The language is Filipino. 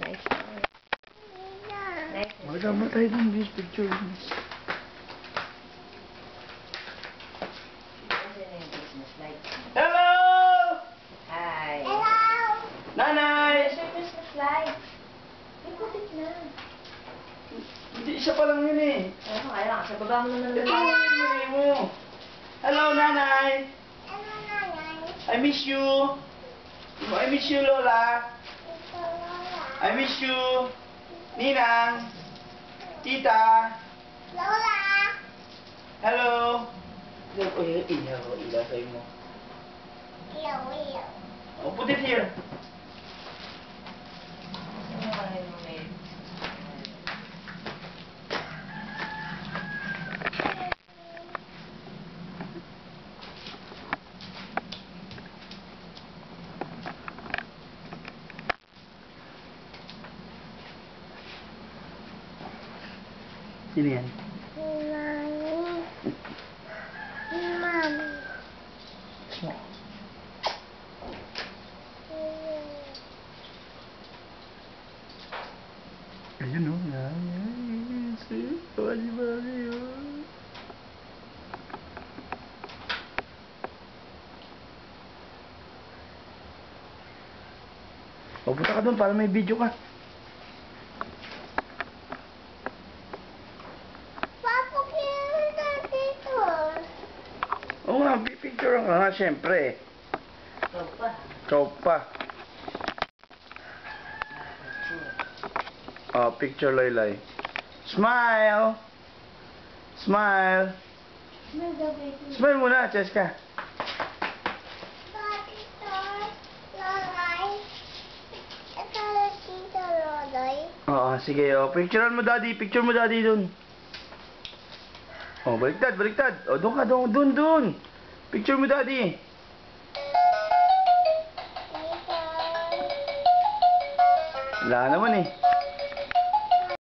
Nice one. Nice. Magdama tayo ng this picture. Hello! Hi. Nanay! There's your Christmas lights. May putik na. Hindi, isa pa lang yun eh. Ano, kaya lang. Sa baba mo naman Ito naman. yung bigay mo. Hello, Nanay! I miss you! I miss you, Lola! I miss you! Ninang! Tita! Hello! Look, oh, ilaw sa'yo mo. Oh, put it here. Ano ka rin mo, babe? Sino yan? Ayun o. Pupunta ka doon para may video ka. Oo nga, picture ka nga siyempre. Ikaw pa. Ikaw pa. Oh, picture Loylay. Smile! Smile! Smile muna, Cheska. Oo, sige. Oh, picturean mo daddy. Picture mo daddy dun. Oh, baliktad, baliktad. Oh, doon ka, doon. Picture mo daddy. Wala naman eh.